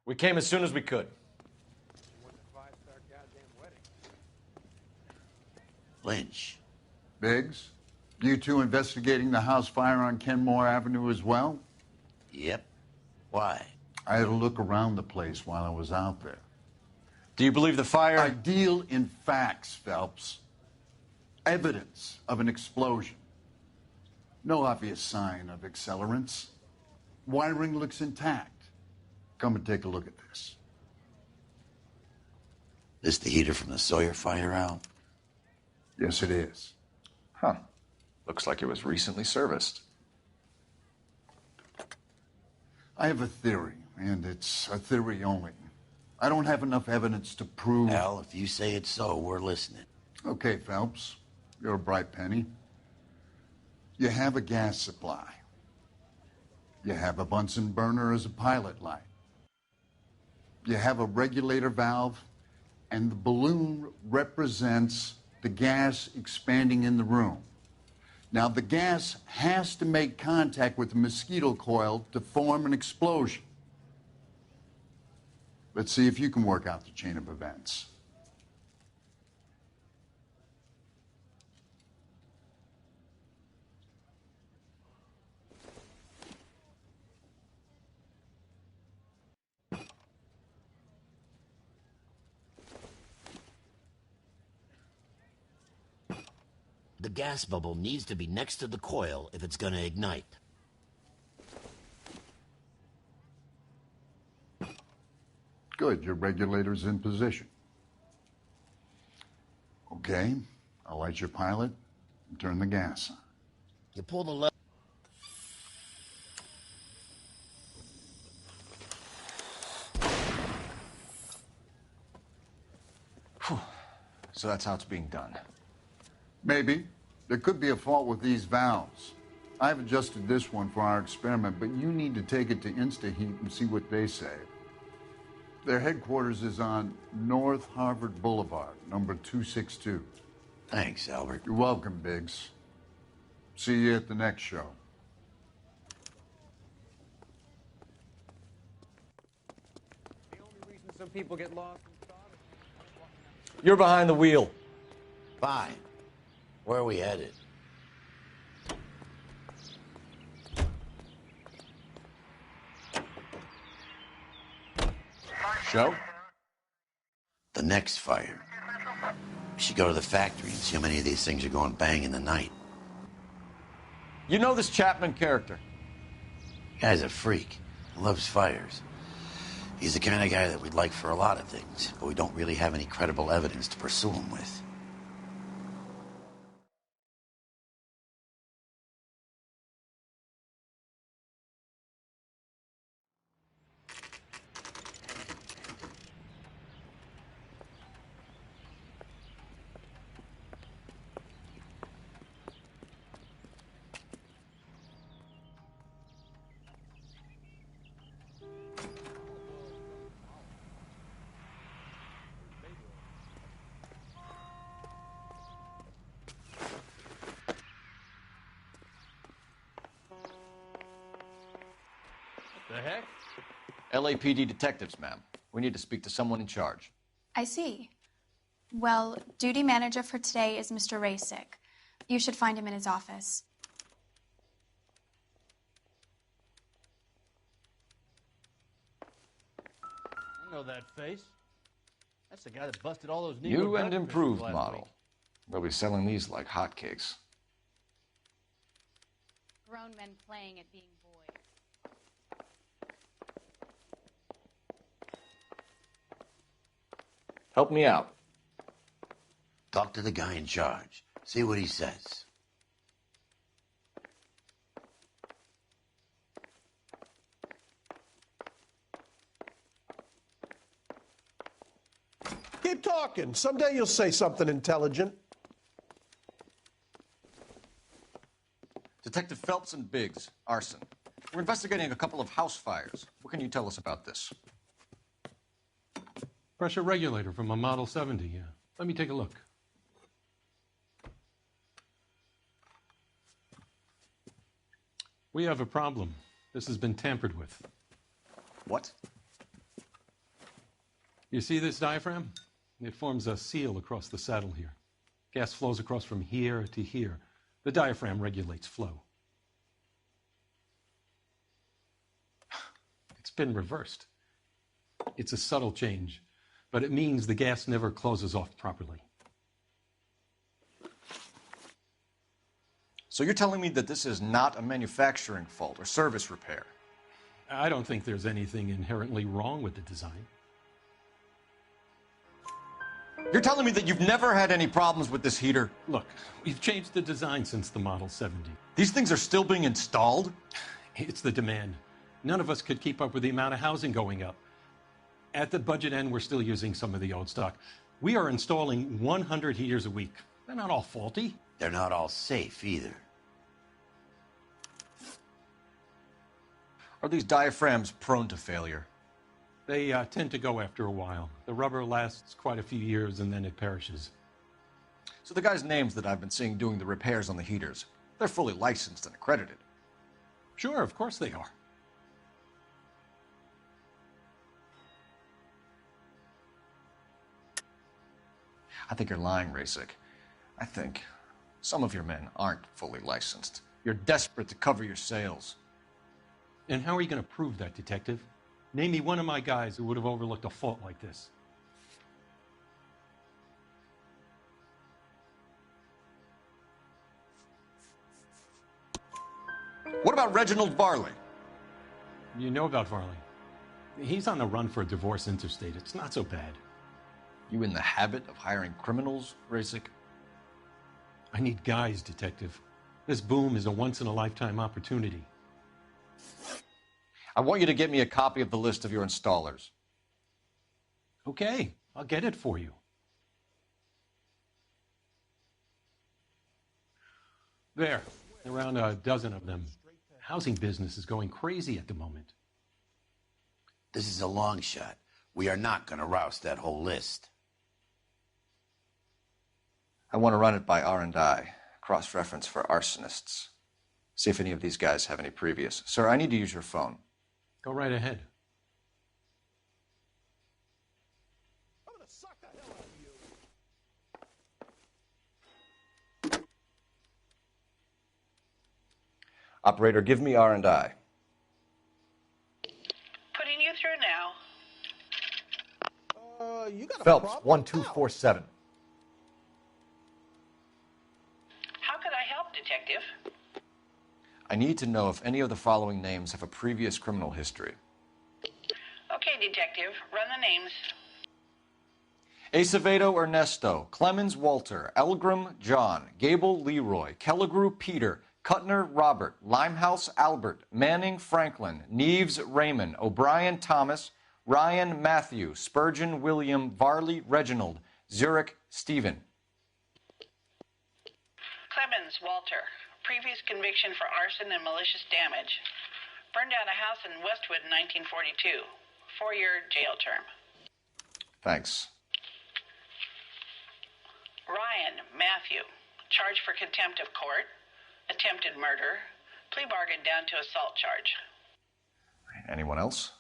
We came as soon as we could. Lynch. Biggs, you two investigating the house fire on Kenmore Avenue as well? Yep. Why? I had a look around the place while I was out there. Do you believe the fire? I deal in facts, Phelps. Evidence of an explosion. No obvious sign of accelerants. Wiring looks intact. Come and take a look at this. This the heater from the Sawyer fire, Al? Yes, it is. Huh. Looks like it was recently serviced. I have a theory, and it's a theory only. I don't have enough evidence to prove... Al, if you say it's so, we're listening. Okay, Phelps. You're a bright penny. You have a gas supply. You have a Bunsen burner as a pilot light. You have a regulator valve, and the balloon represents the gas expanding in the room. Now, the gas has to make contact with the mosquito coil to form an explosion. Let's see if you can work out the chain of events. The gas bubble needs to be next to the coil if it's gonna ignite. Good, your regulator's in position. Okay, I'll light your pilot and turn the gas on. You pull the lever. So that's how it's being done. Maybe. There could be a fault with these valves. I've adjusted this one for our experiment, but you need to take it to InstaHeat and see what they say. Their headquarters is on North Harvard Boulevard, number 262. Thanks, Albert. You're welcome, Biggs. See you at the next show. The only reason some people get lost in thought is... You're behind the wheel. Fine. Where are we headed? Show? The next fire. We should go to the factory and see how many of these things are going bang in the night. You know this Chapman character? Guy's a freak. He loves fires. He's the kind of guy that we'd like for a lot of things, but we don't really have any credible evidence to pursue him with. The heck? LAPD detectives, ma'am. We need to speak to someone in charge. I see. Well, duty manager for today is Mr. Rasick. You should find him in his office. I know that face. That's the guy that busted all those Negro New and gun improved last model. week. We'll be selling these like hotcakes. Grown men playing at being boys. Help me out. Talk to the guy in charge. See what he says. Keep talking. Someday you'll say something intelligent. Detective Phelps and Biggs, Arson. We're investigating a couple of house fires. What can you tell us about this? Pressure regulator from a Model 70, yeah. Let me take a look. We have a problem. This has been tampered with. What? You see this diaphragm? It forms a seal across the saddle here. Gas flows across from here to here. The diaphragm regulates flow. It's been reversed. It's a subtle change, but it means the gas never closes off properly. So you're telling me that this is not a manufacturing fault or service repair? I don't think there's anything inherently wrong with the design. You're telling me that you've never had any problems with this heater? Look, we've changed the design since the Model 70. These things are still being installed? It's the demand. None of us could keep up with the amount of housing going up. At the budget end, we're still using some of the old stock. We are installing 100 heaters a week. They're not all faulty. They're not all safe either. Are these diaphragms prone to failure? They tend to go after a while. The rubber lasts quite a few years and then it perishes. So the guys' names that I've been seeing doing the repairs on the heaters, they're fully licensed and accredited. Sure, of course they are. I think you're lying, Rasik. I think some of your men aren't fully licensed. You're desperate to cover your sales. And how are you going to prove that, Detective? Name me one of my guys who would have overlooked a fault like this. What about Reginald Varley? You know about Varley. He's on the run for a divorce interstate. It's not so bad. You in the habit of hiring criminals, Rasik? I need guys, Detective. This boom is a once-in-a-lifetime opportunity. I want you to get me a copy of the list of your installers. Okay, I'll get it for you. There, around a dozen of them. Housing business is going crazy at the moment. This is a long shot. We are not going to roust that whole list. I want to run it by R&I, cross-reference for arsonists. See if any of these guys have any previous. Sir, I need to use your phone. Go right ahead. I'm gonna suck the hell out of you. Operator, give me R&I. Putting you through now. You got a Phelps, problem? 1247. How could I help, Detective? I need to know if any of the following names have a previous criminal history. Okay, Detective, run the names. Acevedo Ernesto, Clemens Walter, Elgram John, Gable Leroy, Kelligrew Peter, Cutner Robert, Limehouse Albert, Manning Franklin, Neves Raymond, O'Brien Thomas, Ryan Matthew, Spurgeon William, Varley Reginald, Zurich Stephen. Clemens Walter. Previous conviction for arson and malicious damage. Burned down a house in Westwood in 1942. 4-year jail term. Thanks. Ryan Matthew. Charged for contempt of court. Attempted murder. Plea bargain down to assault charge. Anyone else?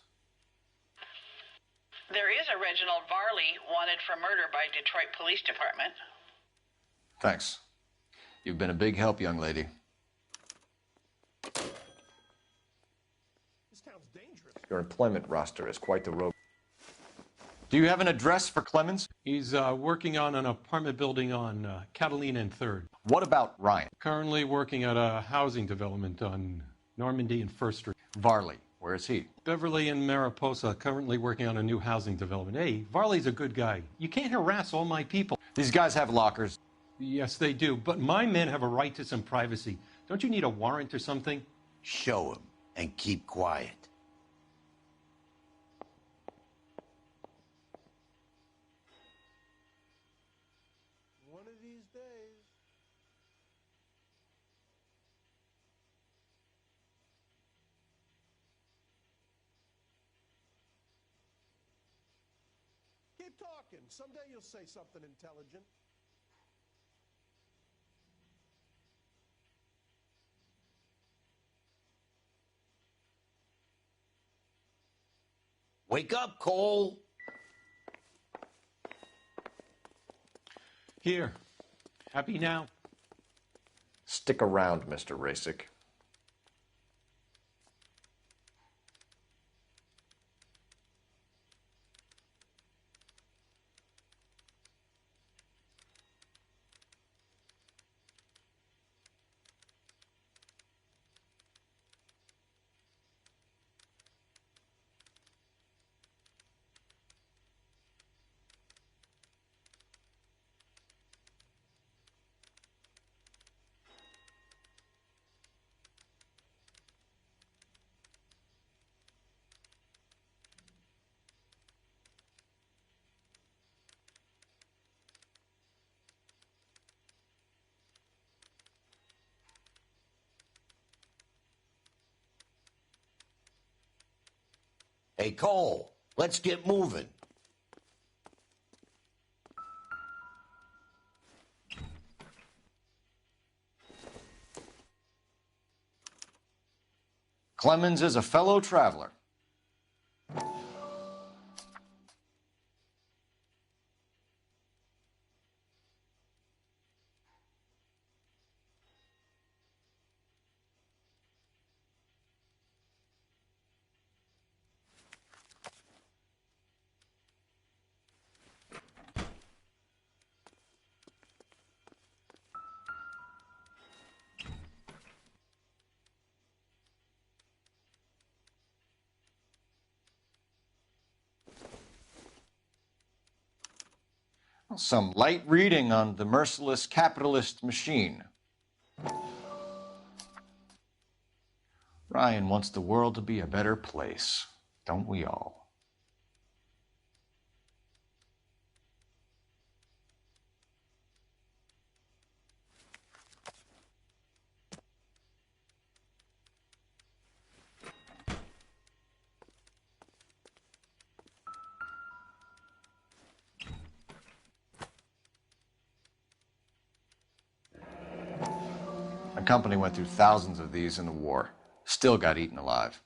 There is a Reginald Varley wanted for murder by Detroit Police Department. Thanks. You've been a big help, young lady. This town's dangerous. Your employment roster is quite the rogue. Do you have an address for Clemens? He's working on an apartment building on Catalina and 3rd. What about Ryan? Currently working at a housing development on Normandy and 1st Street. Varley, where is he? Beverly and Mariposa, currently working on a new housing development. Hey, Varley's a good guy. You can't harass all my people. These guys have lockers. Yes, they do, but my men have a right to some privacy. Don't you need a warrant or something? Show him and keep quiet. One of these days. Keep talking. Someday you'll say something intelligent. Wake up, Cole. Here. Happy now? Stick around, Mr. Rasick. Hey, Cole, let's get moving. Clemens is a fellow traveler. Some light reading on the merciless capitalist machine. Ryan wants the world to be a better place, don't we all? My company went through thousands of these in the war. Still got eaten alive.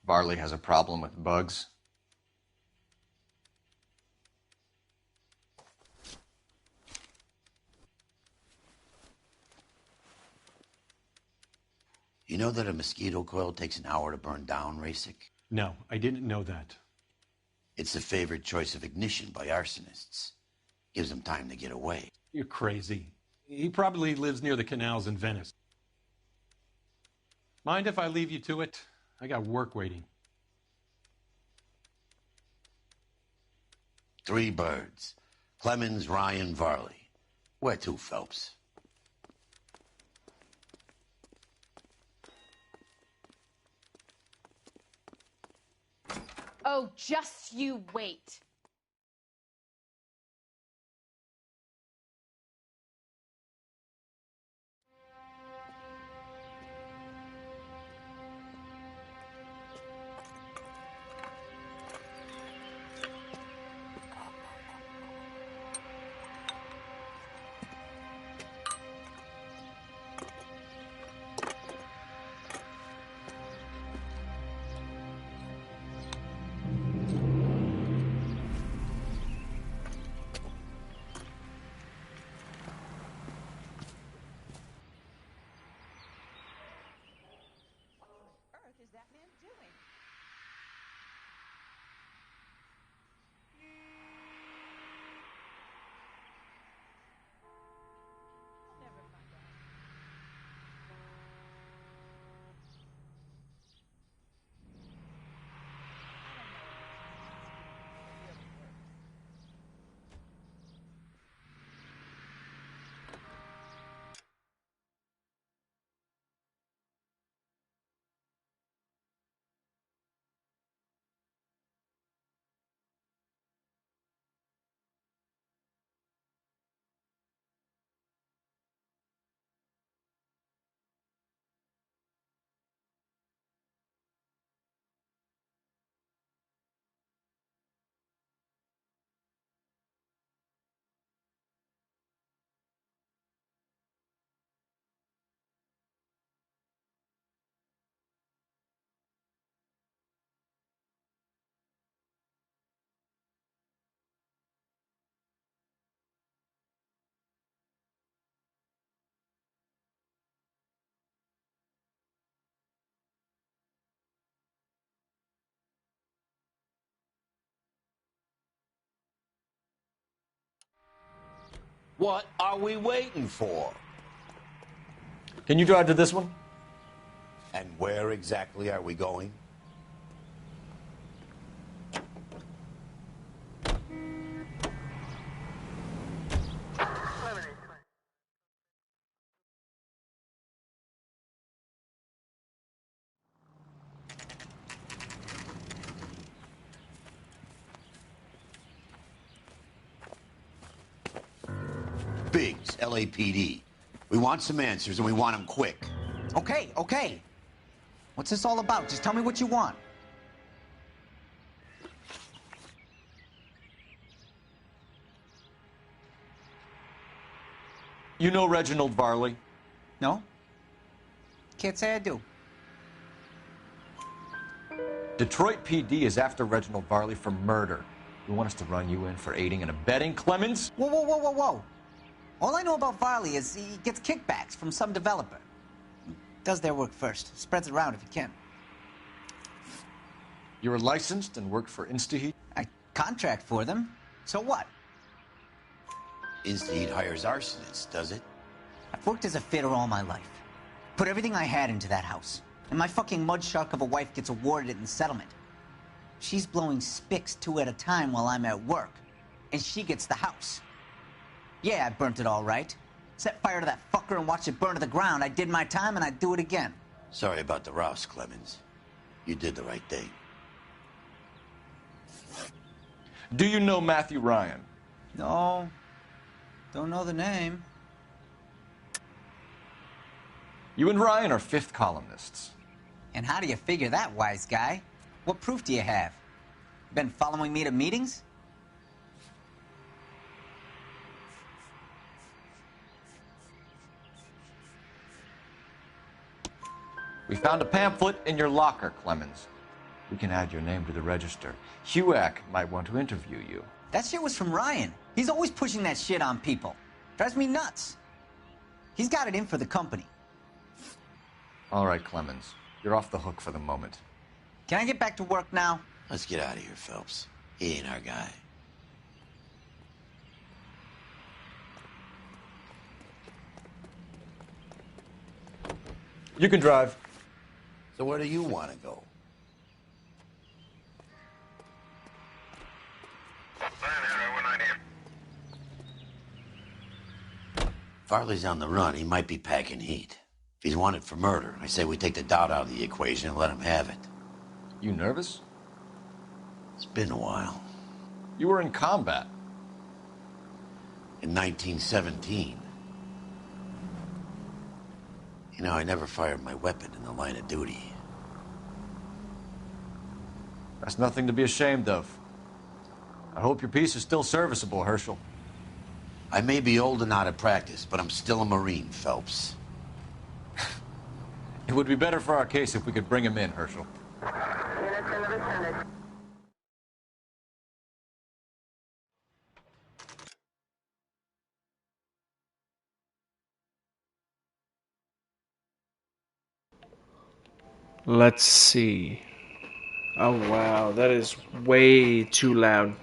Varley has a problem with bugs. You know that a mosquito coil takes an hour to burn down, Rasick? No, I didn't know that. It's the favored choice of ignition by arsonists. Gives them time to get away. You're crazy. He probably lives near the canals in Venice. Mind if I leave you to it? I got work waiting. 3 birds. Clemens, Ryan, Varley. Where to, Phelps? Oh, just you wait. What are we waiting for? Can you drive to this one? And where exactly are we going? Biggs, LAPD. We want some answers, and we want them quick. Okay, okay. What's this all about? Just tell me what you want. You know Reginald Varley? No? Can't say I do. Detroit PD is after Reginald Varley for murder. You want us to run you in for aiding and abetting, Clemens? Whoa, whoa, whoa, whoa, whoa. All I know about Varley is he gets kickbacks from some developer. Does their work first. Spreads it around if he can. You were licensed and worked for InstaHeat? I contract for them. So what? InstaHeat hires arsonists, does it? I've worked as a fitter all my life. Put everything I had into that house. And my fucking mud shark of a wife gets awarded it in settlement. She's blowing spics 2 at a time while I'm at work. And she gets the house. Yeah, I burnt it all right. Set fire to that fucker and watched it burn to the ground. I did my time and I'd do it again. Sorry about the rouse, Clemens. You did the right thing. Do you know Matthew Ryan? No. Don't know the name. You and Ryan are fifth columnists. And how do you figure that, wise guy? What proof do you have? Been following me to meetings? We found a pamphlet in your locker, Clemens. We can add your name to the register. HUAC might want to interview you. That shit was from Ryan. He's always pushing that shit on people. Drives me nuts. He's got it in for the company. All right, Clemens. You're off the hook for the moment. Can I get back to work now? Let's get out of here, Phelps. He ain't our guy. You can drive. So where do you want to go? Farley's on the run. He might be packing heat. If he's wanted for murder, I say we take the doubt out of the equation and let him have it. You nervous? It's been a while. You were in combat. In 1917. You know, I never fired my weapon in the line of duty. That's nothing to be ashamed of. I hope your piece is still serviceable, Herschel. I may be old and out of practice, but I'm still a Marine, Phelps. It would be better for our case if we could bring him in, Herschel. Let's see. Oh wow, that is way too loud.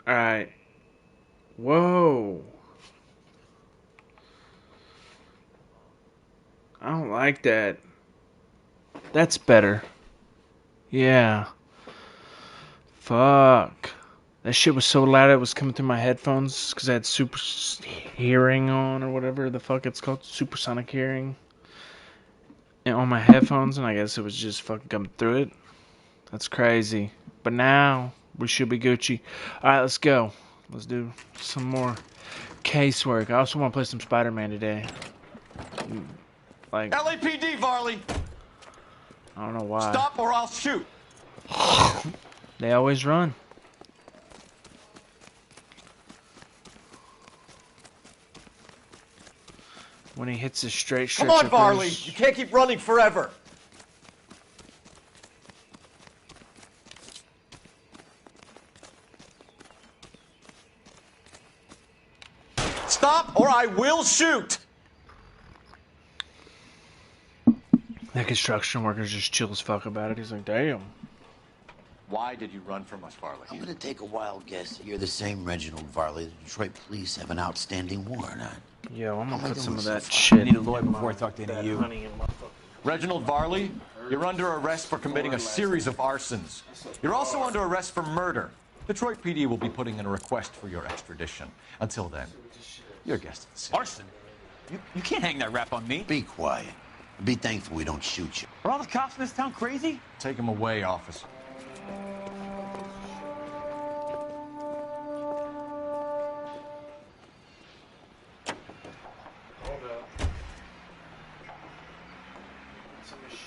Alright. Whoa. I don't like that. That's better. Yeah. Fuck. That shit was so loud it was coming through my headphones because I had super hearing on or whatever the fuck it's called. Supersonic hearing. And on my headphones, and I guess it was just fucking coming through it. That's crazy. But now we should be Gucci. Alright, let's go. Let's do some more casework. I also want to play some Spider-Man today. Like LAPD, Varley! I don't know why. Stop or I'll shoot! They always run. When he hits his straight stretch. Come on, Varley! You can't keep running forever! Stop or I will shoot! That construction worker's just chill as fuck about it. He's like, damn. Why did you run from us, Varley? I'm gonna take a wild guess that you're the same Reginald Varley the Detroit police have an outstanding warrant on. Yo, I'm gonna put some of so that far? shit. I need a lawyer before I talk to any of you. Reginald Varley, you're under arrest for committing a series of arsons. You're also under arrest for murder. Detroit PD will be putting in a request for your extradition. Until then, your guest at the scene. Arson? You can't hang that rap on me. Be quiet. Be thankful we don't shoot you. Are all the cops in this town crazy? Take him away, officer.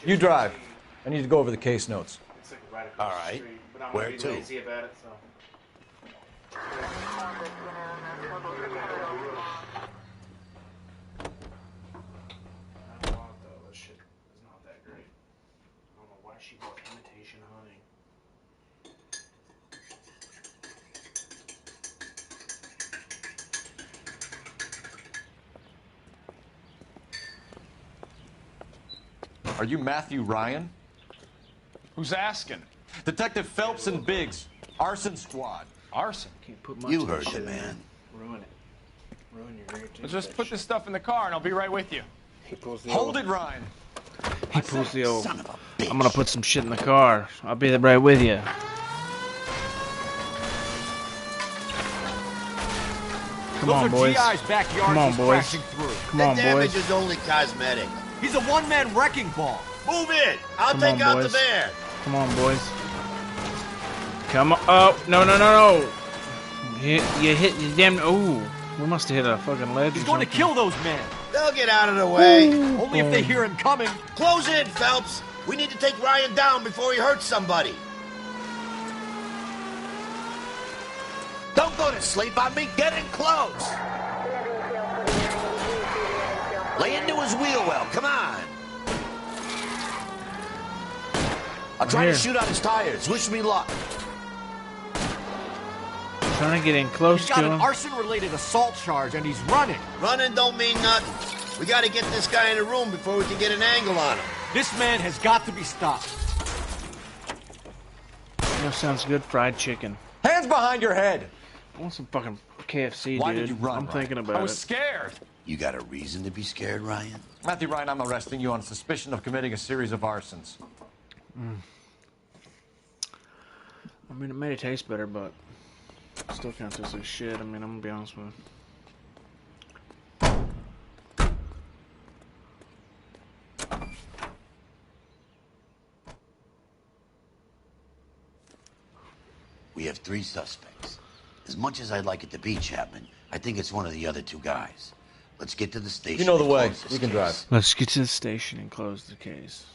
You drive. I need to go over the case notes. All right. Where to? Are you Matthew Ryan? Who's asking? Detective Phelps and Biggs, Arson Squad. Arson? Can't put much You of heard that the shit in man. there. Ruin it. Ruin your great. Let's just put this stuff in the car and I'll be right with you. Hold it, Ryan. He pulls the old. Son of a bitch. I'm gonna put some shit in the car. I'll be right with you. Come on, boys. Come on, boys. Come on, The damage boys. is only cosmetic. He's a one-man wrecking ball. Move it! I'll Come take on, out the boys. van. Come on, boys. Come on. Oh, no, no, no, no. You hit the damn. Oh, we must have hit a fucking ledge. He's or going to something. kill those men. They'll get out of the way. Only if they hear him coming. Close in, Phelps. We need to take Ryan down before he hurts somebody. Don't go to sleep on me. Get in close. Lay into his wheel well. Come on. I'll try to shoot out his tires. Wish me luck. Trying to get in close He's to got him. an arson-related assault charge and he's running. Running don't mean nothing. We got to get this guy in a room before we can get an angle on him. This man has got to be stopped. You know, sounds good. Fried chicken. Hands behind your head. I want some fucking KFC, Why dude. did you run, I'm Ryan? thinking I about was it. scared. You got a reason to be scared, Ryan? Matthew Ryan, I'm arresting you on suspicion of committing a series of arsons. I mean, it made it taste better, but still kind of tastes like shit. I mean, I'm gonna be honest with you. We have 3 suspects. As much as I'd like it to be Chapman, I think it's one of the other 2 guys. Let's get to the station. You know the and way. close this You can case. drive. Let's get to the station and close the case.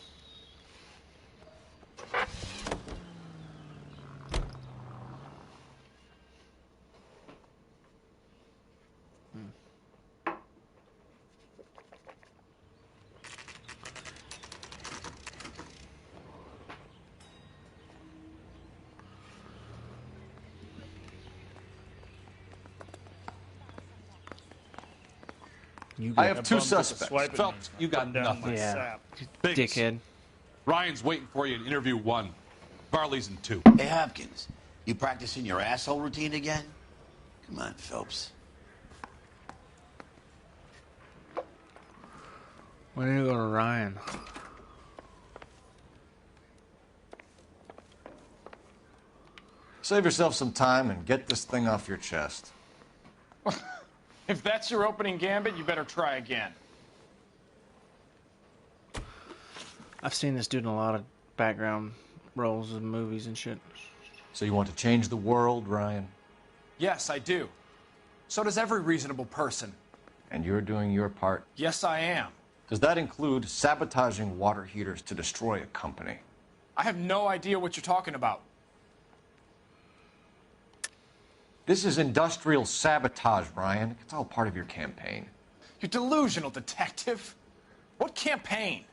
I have 2 suspects. Phelps, you got nothing. Yeah, Biggs. dickhead. Ryan's waiting for you in interview 1. Varley's in 2. Hey, Hopkins, you practicing your asshole routine again? Come on, Phelps. Why did you go to Ryan? Save yourself some time and get this thing off your chest. If that's your opening gambit, you better try again. I've seen this dude in a lot of background roles in movies and shit. So you want to change the world, Ryan? Yes, I do. So does every reasonable person. And you're doing your part? Yes, I am. Does that include sabotaging water heaters to destroy a company? I have no idea what you're talking about. This is industrial sabotage, Ryan. It's all part of your campaign. You're delusional, detective. What campaign?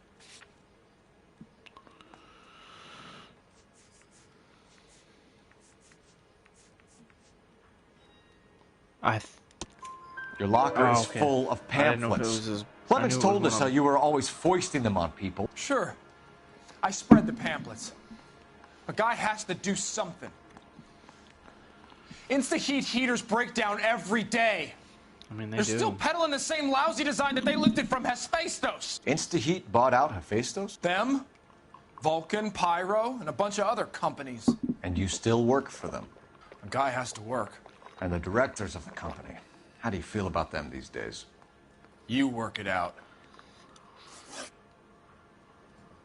Your locker is okay. full of I didn't know if it pamphlets. was his- I Clemens knew it told was us one how of- you were always foisting them on people. Sure. I spread the pamphlets. A guy has to do something. Insta-heat heaters break down every day. I mean, they They're do. still peddling the same lousy design that they lifted from Hephaestus. InstaHeat bought out Hephaestus? Them, Vulcan, Pyro, and a bunch of other companies. And you still work for them? A guy has to work. And the directors of the company. How do you feel about them these days? You work it out.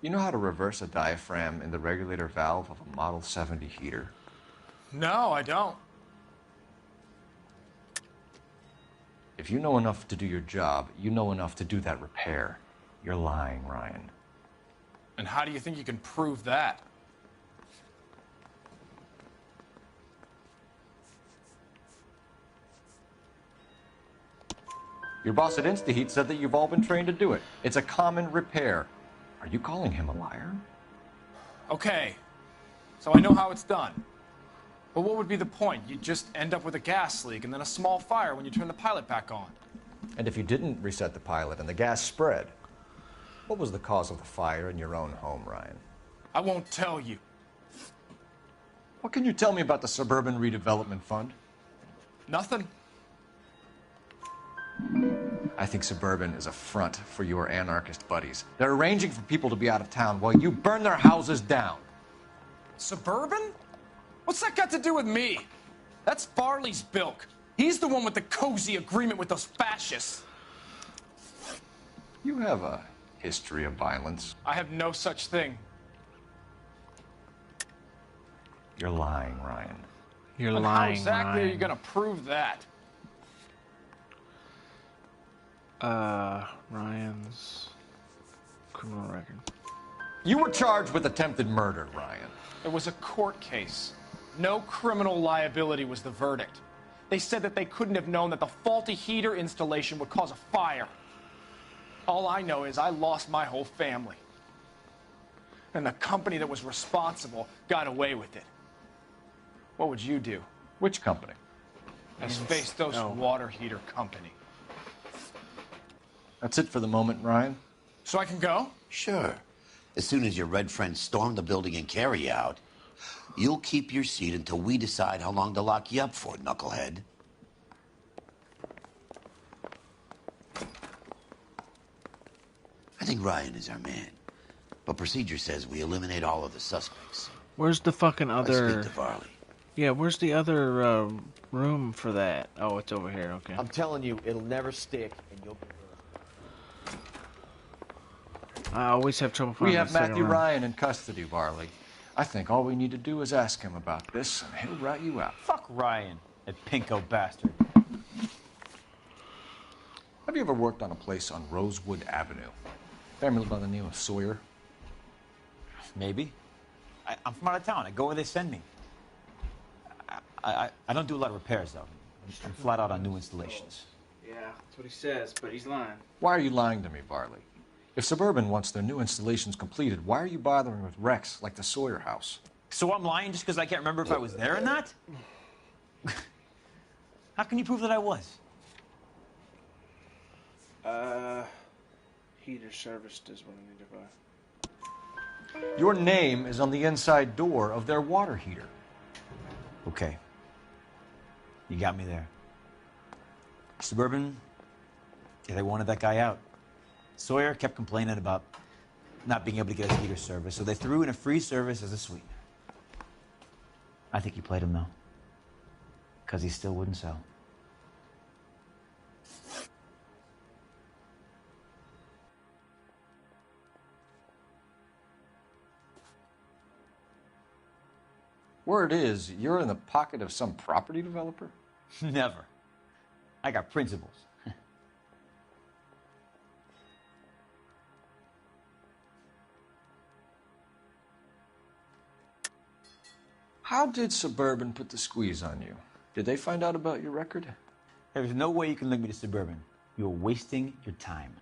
You know how to reverse a diaphragm in the regulator valve of a Model 70 heater? No, I don't. If you know enough to do your job, you know enough to do that repair. You're lying, Ryan. And how do you think you can prove that? Your boss at InstaHeat said that you've all been trained to do it. It's a common repair. Are you calling him a liar? Okay, so I know how it's done. But what would be the point? You'd just end up with a gas leak and then a small fire when you turn the pilot back on. And if you didn't reset the pilot and the gas spread, what was the cause of the fire in your own home, Ryan? I won't tell you. What can you tell me about the Suburban Redevelopment Fund? Nothing. I think Suburban is a front for your anarchist buddies. They're arranging for people to be out of town while you burn their houses down. Suburban? What's that got to do with me? That's Farley's bilk. He's the one with the cozy agreement with those fascists. You have a history of violence. I have no such thing. You're lying, Ryan. You're And lying, how exactly Ryan. are you going to prove that? Ryan's criminal record. You were charged with attempted murder, Ryan. It was a court case. No criminal liability was the verdict. They said that they couldn't have known that the faulty heater installation would cause a fire. All I know is I lost my whole family. And the company that was responsible got away with it. What would you do? Which company? Hephaestus water heater company. That's it for the moment, Ryan. So I can go? Sure. As soon as your red friends storm the building and carry you out, you'll keep your seat until we decide how long to lock you up for, knucklehead. I think Ryan is our man. But procedure says we eliminate all of the suspects. Where's the fucking other... Let's speak to Varley. Yeah, where's the other room for that? Oh, it's over here, okay. I'm telling you, it'll never stick, and you'll be I always have trouble finding We have the second Matthew room. Ryan in custody, Varley. I think all we need to do is ask him about this, and he'll rat you out. Fuck Ryan, that pinko bastard. Have you ever worked on a place on Rosewood Avenue? Family by the name of Sawyer? Maybe. I'm from out of town. I go where they send me. I don't do a lot of repairs, though. I'm flat out on new installations. Yeah, that's what he says, but he's lying. Why are you lying to me, Varley? If Suburban wants their new installations completed, why are you bothering with wrecks like the Sawyer house? So I'm lying just because I can't remember if I was there or not? How can you prove that I was? Heater serviced is what I need to buy. Your name is on the inside door of their water heater. Okay. You got me there. Suburban, yeah, they wanted that guy out. Sawyer kept complaining about not being able to get his heater service, so they threw in a free service as a sweetener. I think he played him, though, because he still wouldn't sell. Word is, you're in the pocket of some property developer? Never. I got principles. How did Suburban put the squeeze on you? Did they find out about your record? There's no way you can link me to Suburban. You're wasting your time.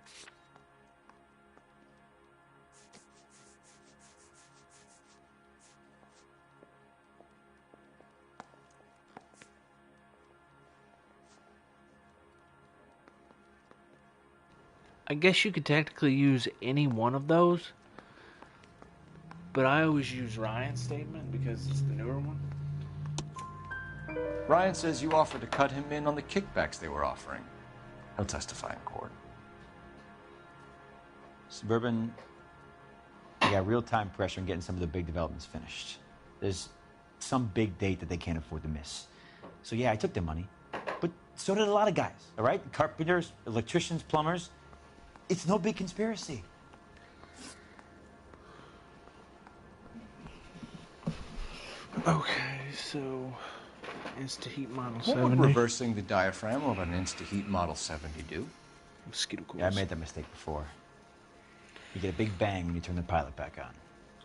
I guess you could technically use any one of those. But I always use Ryan's statement because it's the newer one. Ryan says you offered to cut him in on the kickbacks they were offering. He'll testify in court. Suburban, they got real-time pressure on getting some of the big developments finished. There's some big date that they can't afford to miss. So yeah, I took their money, but so did a lot of guys, all right? Carpenters, electricians, plumbers. It's no big conspiracy. Okay, so Insta-Heat Model What 70. would reversing the diaphragm of an Insta-Heat Model 70 do? Mosquito coils. Yeah, I made that mistake before. You get a big bang when you turn the pilot back on.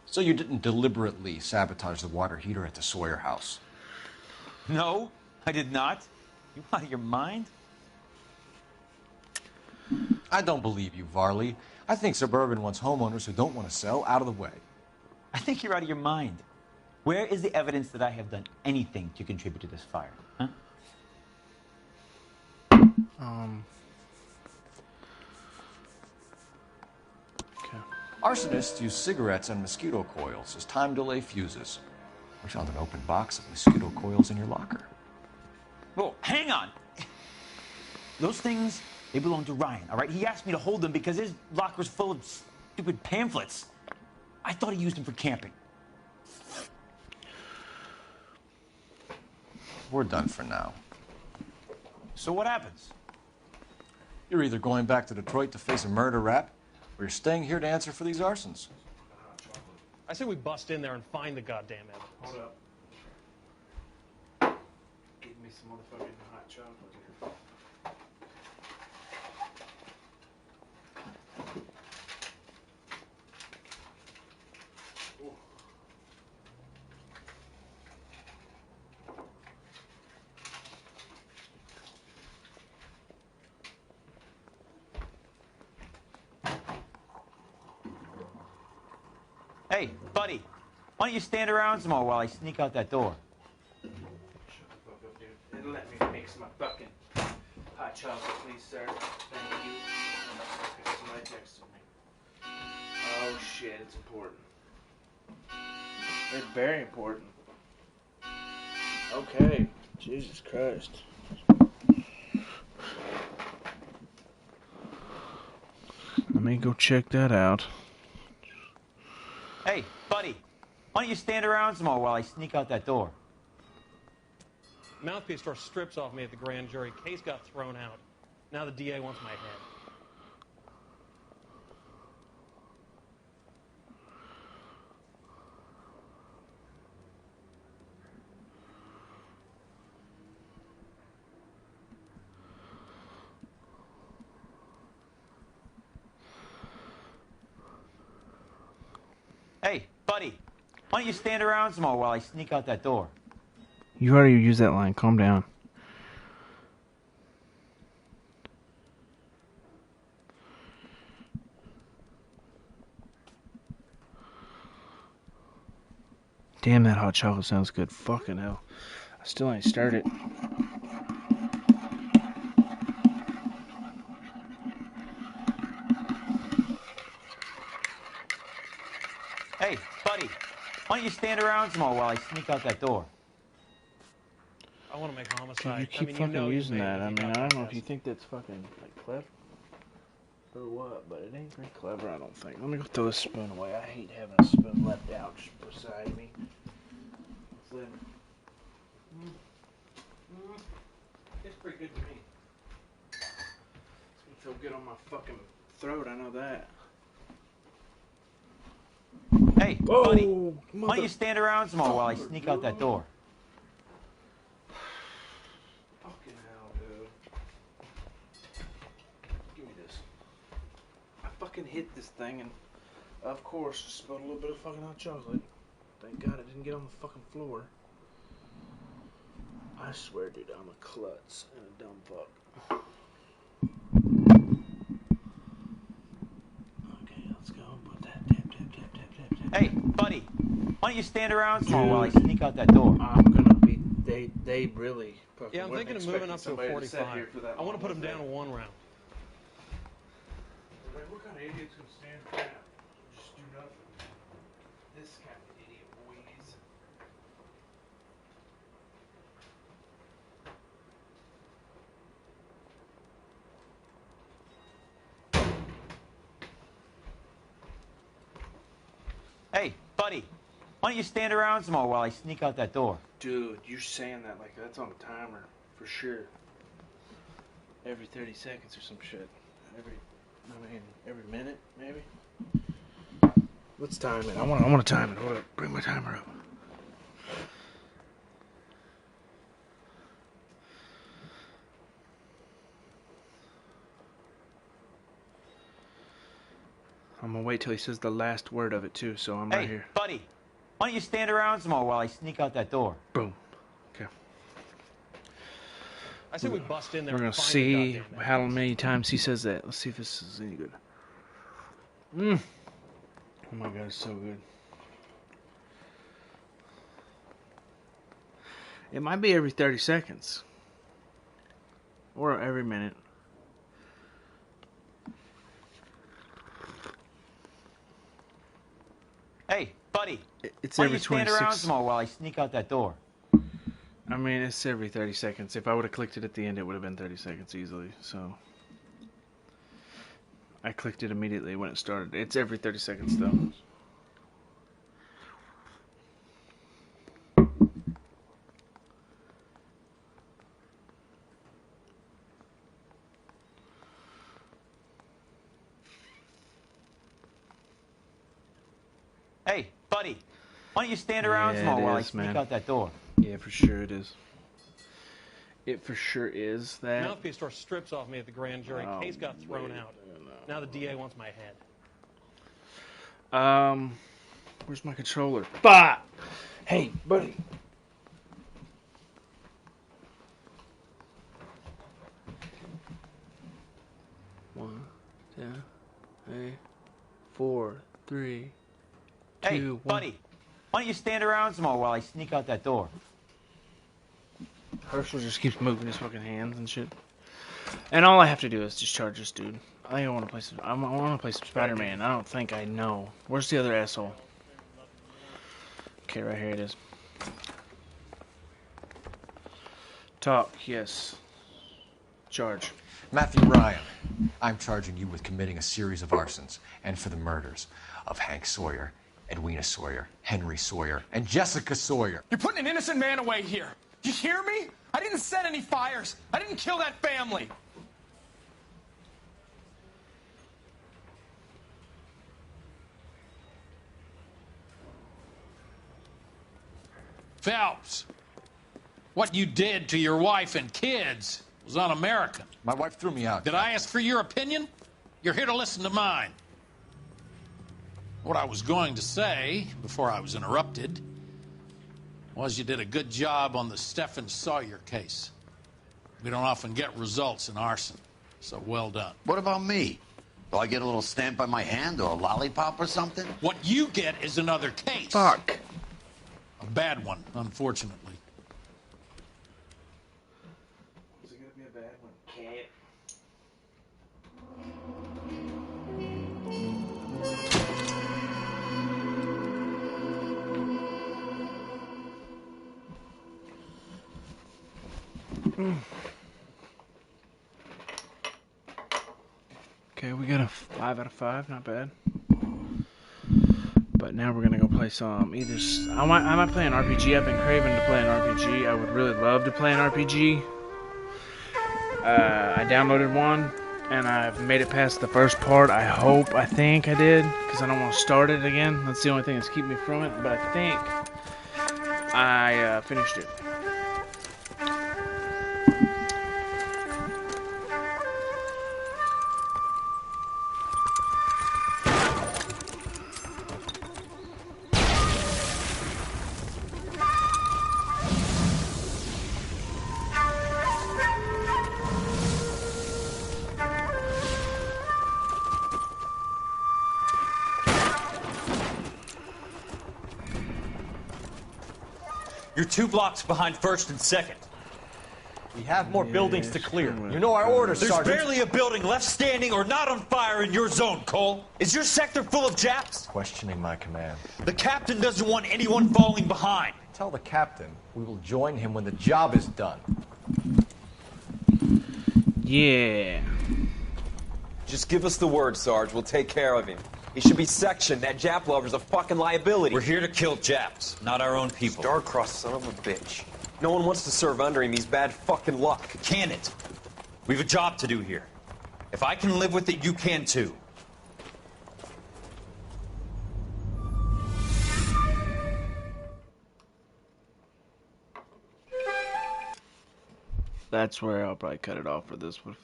So you didn't deliberately sabotage the water heater at the Sawyer house? No, I did not. You out of your mind? I don't believe you, Varley. I think Suburban wants homeowners who don't want to sell out of the way. I think you're out of your mind. Where is the evidence that I have done anything to contribute to this fire? Huh? Okay. Arsonists use cigarettes and mosquito coils as time delay fuses. We found an open box of mosquito coils in your locker. Whoa, hang on. Those things, they belong to Ryan, all right? He asked me to hold them because his locker's full of stupid pamphlets. I thought he used them for camping. We're done for now. So what happens? You're either going back to Detroit to face a murder rap, or you're staying here to answer for these arsons. I say we bust in there and find the goddamn evidence. Hold up. Give me some motherfucking hot chocolate here. Hey, buddy, why don't you stand around some more while I sneak out that door? Shut the fuck up, dude. And let me mix my fucking hot chocolate, please, sir. Thank you. Somebody texted me. Oh, shit, it's important. It's very important. Okay. Jesus Christ. Let me go check that out. Hey, buddy, why don't you stand around some more while I sneak out that door? Mouthpiece tore strips off me at the grand jury. Case got thrown out. Now the DA wants my head. Hey, buddy, why don't you stand around some more while I sneak out that door? You already used that line. Calm down. Damn, that hot chocolate sounds good. Fucking hell. I still ain't started. Hey, buddy, why don't you stand around some more while I sneak out that door? I want to make homicide. Dude, you keep you fucking know using you made that. it. I You mean, got I my don't know if best. you think that's fucking, like, clever or what, but it ain't very clever, I don't think. Let me go throw this spoon away. I hate having a spoon left out just beside me. It's pretty good to me. It's gonna feel good on my fucking throat, I know that. Hey, buddy, why don't you stand around some more while I sneak out that door? Fucking hell, dude. Give me this. I fucking hit this thing and, of course, spilled a little bit of fucking hot chocolate. Thank God it didn't get on the fucking floor. I swear, dude, I'm a klutz and a dumb fuck. Okay, let's go. Put that tap. Hey, buddy, why don't you stand around some more while I sneak out that door? I'm gonna be. They really. Fucking Yeah, I'm thinking of moving up to a 45. I want to put him down in one round. What kind of idiot's gonna stand for that? Just do nothing. This Hey, buddy, why don't you stand around some more while I sneak out that door? Dude, you're saying that like that's on a timer, for sure. Every 30 seconds or some shit. Every minute, maybe? Let's time it. I want to time it. Hold up. Bring my timer up. I'm gonna wait till he says the last word of it too, so I'm right here. Hey, buddy, why don't you stand around some more while I sneak out that door? Boom. Okay. I say we bust in there. We're gonna see how many times he says that. Let's see if this is any good. Oh my god, it's so good. It might be every 30 seconds. Or every minute. Hey, buddy, It's why don't every you stand 26. around some more while I sneak out that door? I mean, it's every 30 seconds. If I would have clicked it at the end, it would have been 30 seconds easily. So I clicked it immediately when it started. It's every 30 seconds though. Hey, buddy, why don't you stand around some more while I sneak out that door? Yeah, for sure it is. It for sure is that. Mouthpiece store strips off me at the grand jury. Case got thrown out. Now the DA wants my head. Where's my controller? Bah! Hey, buddy. One, 2, 3, 4, 3, 2, Hey, 1. buddy, why don't you stand around some more while I sneak out that door? Herschel just keeps moving his fucking hands and shit. And all I have to do is just charge this dude. I think I want to play some. I want to play some Spider-Man. I don't think I know. Where's the other asshole? Okay, right here it is. Talk. Yes. Charge. Matthew Ryan, I'm charging you with committing a series of arsons and for the murders of Hank Sawyer, Edwina Sawyer, Henry Sawyer, and Jessica Sawyer. You're putting an innocent man away here. You hear me? I didn't set any fires. I didn't kill that family. Phelps, what you did to your wife and kids was un-American. My wife threw me out. Did I ask for your opinion? You're here to listen to mine. What I was going to say, before I was interrupted, was you did a good job on the Stephen Sawyer case. We don't often get results in arson, so well done. What about me? Do I get a little stamp by my hand or a lollipop or something? What you get is another case. Fuck. A bad one, unfortunately. Is it gonna be a bad one? Cat. Okay, we got a 5 out of 5, not bad. But now we're gonna go play some I might play an RPG. I've been craving to play an RPG. I would really love to play an RPG. I downloaded one and I've made it past the first part. I think I did, because I don't want to start it again. That's the only thing that's keeping me from it. But I think I finished it. You're 2 blocks behind first and second. We have more buildings to clear. You know our orders, There's Sergeant. barely a building left standing or not on fire in your zone, Cole. Is your sector full of Japs? Questioning my command. The captain doesn't want anyone falling behind. Tell the captain we will join him when the job is done. Yeah. Just give us the word, Sarge. We'll take care of him. He should be sectioned. That Jap lover's a fucking liability. We're here to kill Japs, not our own people. Star-crossed son of a bitch. No one wants to serve under him. He's bad fucking luck. Can it? We have a job to do here. If I can live with it, you can too. That's where I'll probably cut it off for this one.